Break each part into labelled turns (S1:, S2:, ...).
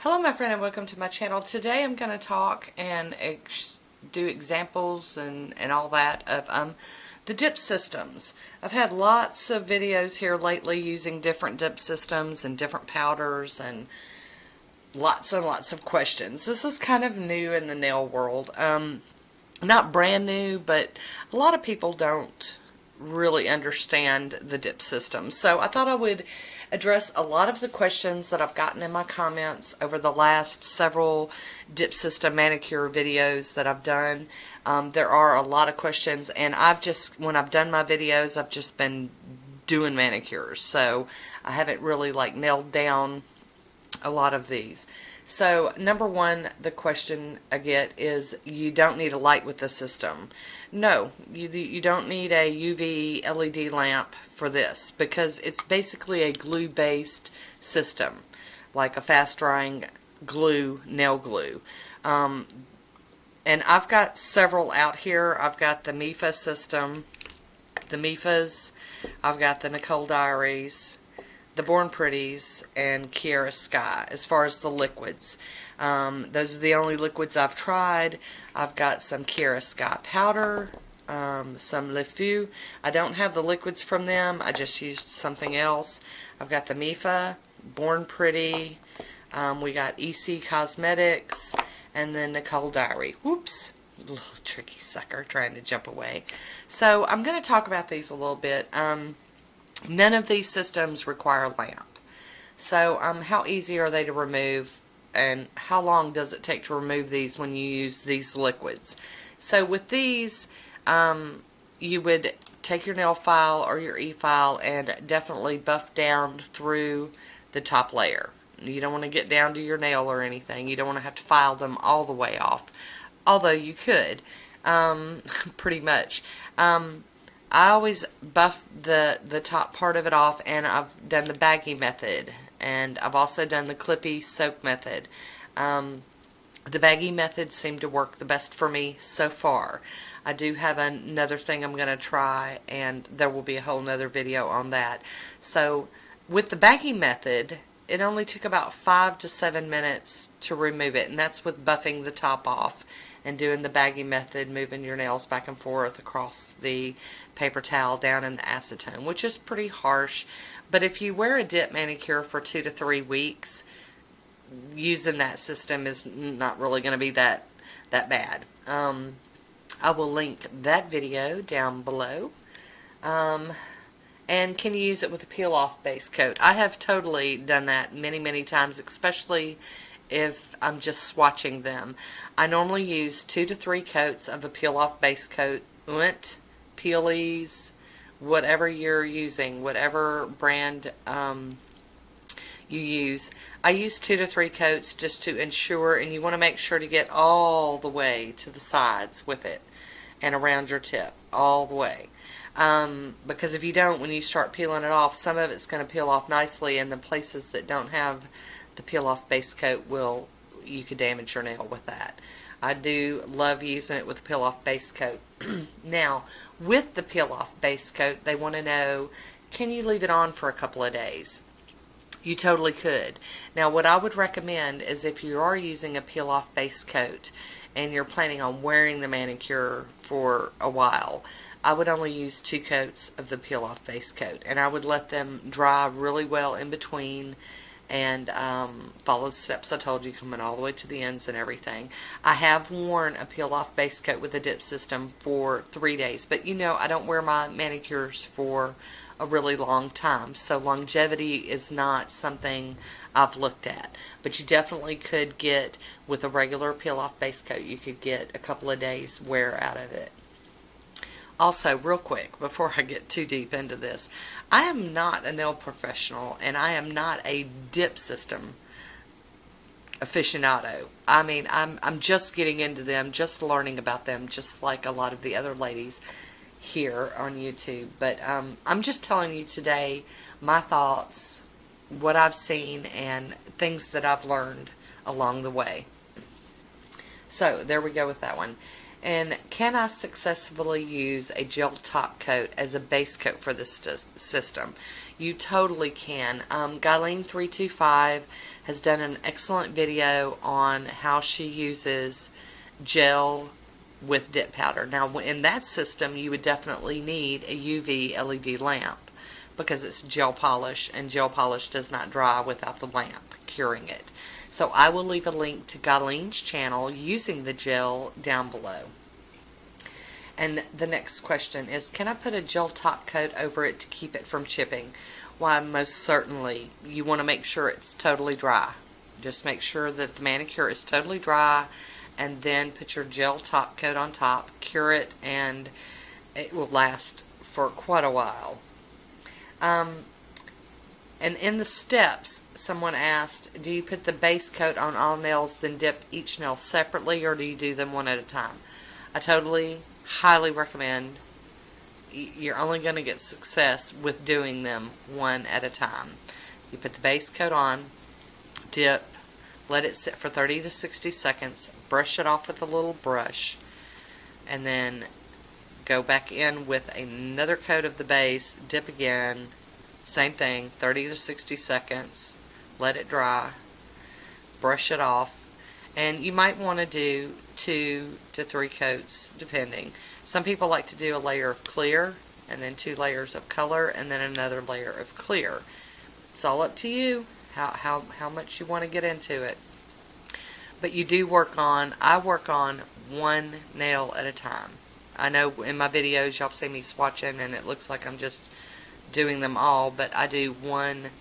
S1: Hello my friend and welcome to my channel. Today I'm going to talk and do examples and all that of the dip systems. I've had lots of videos here lately using different dip systems and different powders and lots of questions. This is kind of new in the nail world. Not brand new, but a lot of people don't really understand the dip system. So I thought I would address a lot of the questions that I've gotten in my comments over the last several dip system manicure videos that I've done. There are a lot of questions, and when I've done my videos, I've just been doing manicures, so I haven't really nailed down a lot of these. So number one, the question I get is, you don't need a light with the system. No, you don't need a UV LED lamp for this, because it's basically a glue-based system, like a fast-drying glue, nail glue. And I've got several out here. I've got the MIFA system, the MIFAs, I've got the Nicole Diaries, the Born Pretties, and Kiara Sky as far as the liquids. Those are the only liquids I've tried. I've got some Kiara Sky powder, some Le Fou. I don't have the liquids from them. I just used something else. I've got the MIFA, Born Pretty, we got EC Cosmetics, and then Nicole Diary. Whoops, little tricky sucker trying to jump away. So I'm going to talk about these a little bit. None of these systems require a lamp. So how easy are they to remove, and how long does it take to remove these when you use these liquids? So with these, you would take your nail file or your e-file and definitely buff down through the top layer. You don't want to get down to your nail or anything. You don't want to have to file them all the way off, although you could, pretty much. I always buff the top part of it off, and I've done the Baggie method, and I've also done the Clippy soak method. The Baggie method seemed to work the best for me so far. I do have another thing I'm going to try, and there will be a whole nother video on that. So with the Baggie method, it only took about 5 to 7 minutes to remove it, and that's with buffing the top off and doing the Baggie method, moving your nails back and forth across the paper towel down in the acetone, which is pretty harsh. But if you wear a dip manicure for 2 to 3 weeks, using that system is not really going to be that bad. I will link that video down below. And can you use it with a peel-off base coat? I have totally done that many times, especially if I'm just swatching them. I normally use 2 to 3 coats of a peel-off base coat, Peelies, whatever you're using, whatever brand you use. I use 2 to 3 coats just to ensure, and you want to make sure to get all the way to the sides with it and around your tip, all the way. Because if you don't, when you start peeling it off, some of it's going to peel off nicely, and the places that don't have the peel-off base coat, you could damage your nail with that. I do love using it with the peel-off base coat. Now, with the peel-off base coat, they want to know, can you leave it on for a couple of days? You totally could. Now, what I would recommend is, if you are using a peel-off base coat and you're planning on wearing the manicure for a while, I would only use 2 coats of the peel-off base coat, and I would let them dry really well in between, and follow the steps I told you, coming all the way to the ends and everything. I have worn a peel-off base coat with a dip system for 3 days, but you know, I don't wear my manicures for a really long time, so longevity is not something I've looked at. But you definitely could get, with a regular peel-off base coat, you could get a couple of days wear out of it. Also, real quick, before I get too deep into this, I am not a nail professional, and I am not a dip system aficionado. I mean, I'm just getting into them, just learning about them, just like a lot of the other ladies here on YouTube. But I'm just telling you today my thoughts, what I've seen, and things that I've learned along the way. So, there we go with that one. And can I successfully use a gel top coat as a base coat for this system? You totally can. Guyleen325 has done an excellent video on how she uses gel with dip powder. Now, in that system, you would definitely need a UV LED lamp because it's gel polish, and gel polish does not dry without the lamp curing it. So I will leave a link to Guyleen's channel using the gel down below. And the next question is, can I put a gel top coat over it to keep it from chipping? Why, most certainly. You want to make sure it's totally dry. Just make sure that the manicure is totally dry, and then put your gel top coat on top, cure it, and it will last for quite a while. And in the steps, someone asked, do you put the base coat on all nails, then dip each nail separately, or do you do them one at a time? I totally, highly recommend. You're only going to get success with doing them one at a time. You put the base coat on, dip, let it sit for 30 to 60 seconds, brush it off with a little brush, and then go back in with another coat of the base, dip again, same thing, 30 to 60 seconds, let it dry, brush it off, and you might want to do 2 to 3 coats depending. Some people like to do a layer of clear, and then 2 layers of color, and then another layer of clear. It's all up to you how much you want to get into it. But you do I work on one nail at a time. I know in my videos y'all see me swatching and it looks like I'm just doing them all, but I do one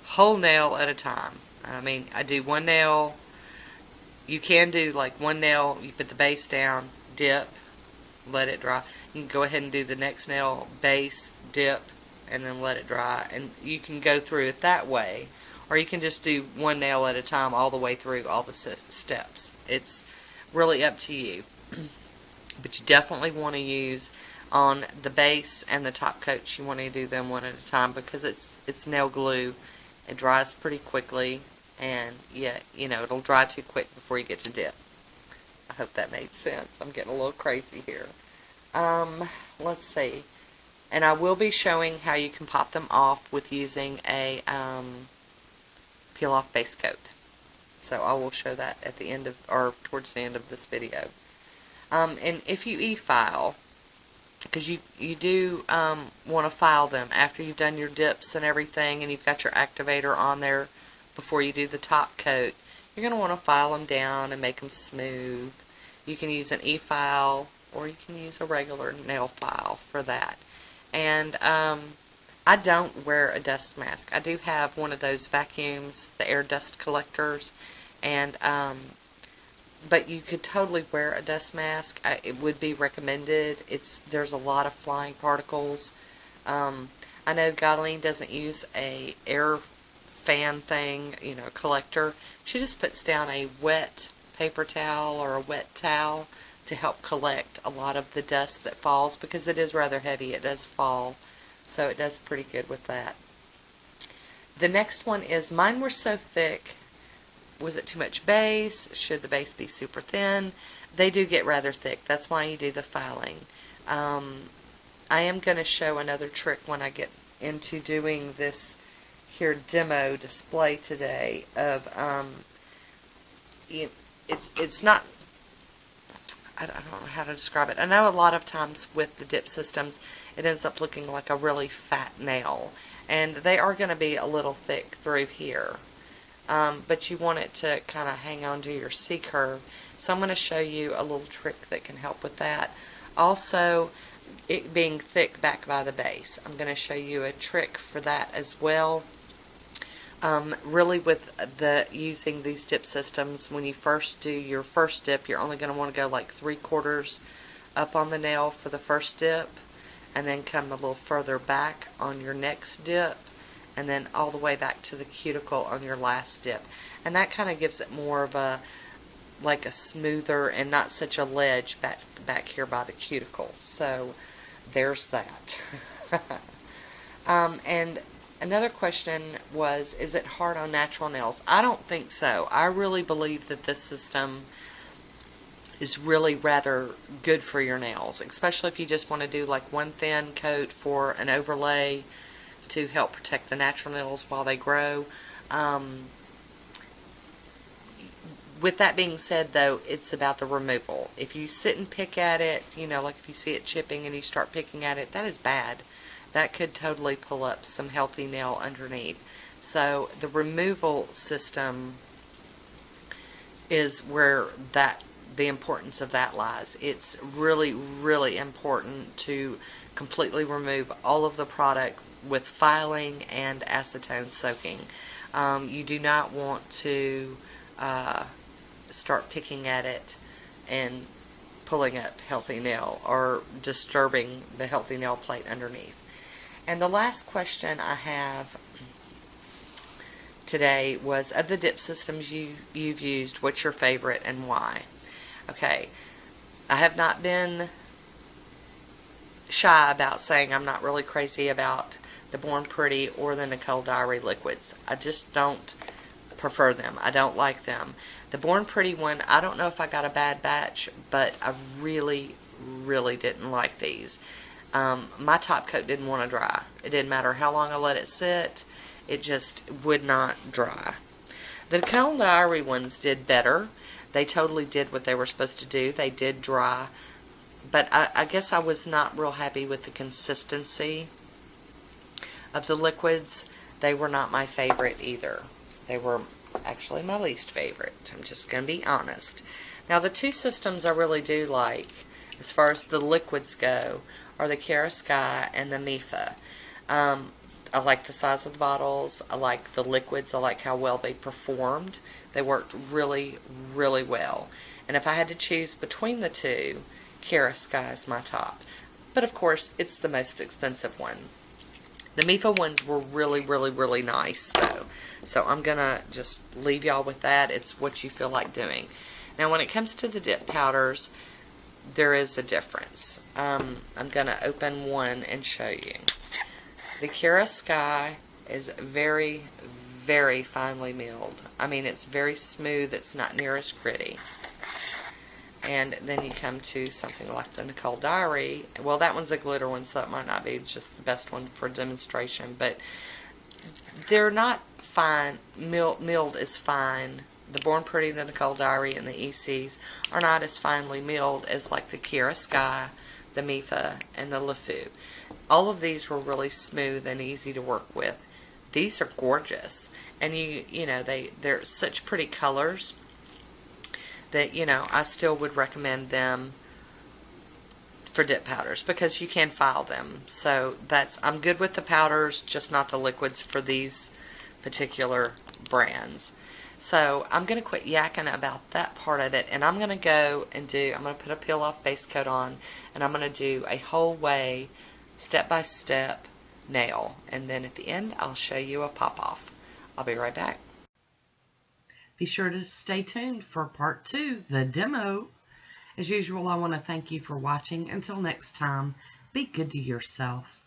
S1: whole nail at a time. I mean, I do one nail. You can do like one nail, you put the base down, dip, let it dry. You can go ahead and do the next nail, base, dip, and then let it dry. And you can go through it that way. Or you can just do one nail at a time all the way through all the steps. It's really up to you. But you definitely want to use on the base and the top coats, you want to do them one at a time because it's nail glue. It dries pretty quickly, and yeah, you know, it'll dry too quick before you get to dip. I hope that made sense. I'm getting a little crazy here. Let's see. And I will be showing how you can pop them off with using a peel off base coat. So I will show that at the end of, or towards the end of this video. And if you e-file, because you do want to file them after you've done your dips and everything, and you've got your activator on there before you do the top coat, you're going to want to file them down and make them smooth. You can use an e-file, or you can use a regular nail file for that. And I don't wear a dust mask. I do have one of those vacuums, the air dust collectors, and but you could totally wear a dust mask. It would be recommended. There's a lot of flying particles. I know Guyleen doesn't use a air fan thing, you know, collector. She just puts down a wet paper towel or a wet towel to help collect a lot of the dust that falls, because it is rather heavy. It does fall, so it does pretty good with that. The next one is, mine were so thick. Was it too much base? Should the base be super thin? They do get rather thick. That's why you do the filing. I am going to show another trick when I get into doing this here demo display today of it's not, I don't know how to describe it. I know a lot of times with the dip systems it ends up looking like a really fat nail, and they are going to be a little thick through here. But you want it to kind of hang on to your C-curve. So I'm going to show you a little trick that can help with that. Also, it being thick back by the base. I'm going to show you a trick for that as well. Really with using these dip systems, when you first do your first dip, you're only going to want to go like 3/4 up on the nail for the first dip, and then come a little further back on your next dip, and then all the way back to the cuticle on your last dip. And that kind of gives it more of a, like a smoother and not such a ledge back here by the cuticle. So there's that. And another question was, is it hard on natural nails? I don't think so. I really believe that this system is really rather good for your nails, especially if you just want to do like one thin coat for an overlay to help protect the natural nails while they grow. With that being said, though, it's about the removal. If you sit and pick at it, you know, like if you see it chipping and you start picking at it, that is bad. That could totally pull up some healthy nail underneath. So the removal system is where the importance of that lies. It's really, really important to completely remove all of the product with filing and acetone soaking. You do not want to start picking at it and pulling up healthy nail or disturbing the healthy nail plate underneath. And the last question I have today was, of the dip systems you've used, what's your favorite and why? Okay, I have not been shy about saying I'm not really crazy about the Born Pretty or the Nicole Diary liquids. I just don't prefer them. I don't like them. The Born Pretty one, I don't know if I got a bad batch, but I really, really didn't like these. My top coat didn't want to dry. It didn't matter how long I let it sit. It just would not dry. The Nicole Diary ones did better. They totally did what they were supposed to do. They did dry. But I guess I was not real happy with the consistency of the liquids. They were not my favorite either. They were actually my least favorite. I'm just going to be honest. Now the two systems I really do like, as far as the liquids go, are the Cara Sky and the Mifa. I like the size of the bottles. I like the liquids. I like how well they performed. They worked really, really well. And if I had to choose between the two, Cara Sky is my top. But of course, it's the most expensive one. The Mifa ones were really, really, really nice, though. So I'm going to just leave y'all with that. It's what you feel like doing. Now, when it comes to the dip powders, there is a difference. I'm going to open one and show you. The Cara Sky is very, very finely milled. I mean, it's very smooth. It's not near as gritty. And then you come to something like the Nicole Diary. Well, that one's a glitter one, so that might not be just the best one for demonstration. But they're not fine. Milled is fine. The Born Pretty, the Nicole Diary, and the ECs are not as finely milled as like the Cara Sky, the Mifa, and the LeFou. All of these were really smooth and easy to work with. These are gorgeous. And you know, they're such pretty colors that, you know, I still would recommend them for dip powders because you can file them. So I'm good with the powders, just not the liquids for these particular brands. So I'm going to quit yakking about that part of it, and I'm going to go and I'm going to put a peel off base coat on, and I'm going to do a whole way, step-by-step nail. And then at the end, I'll show you a pop-off. I'll be right back. Be sure to stay tuned for part 2, the demo. As usual, I want to thank you for watching. Until next time, be good to yourself.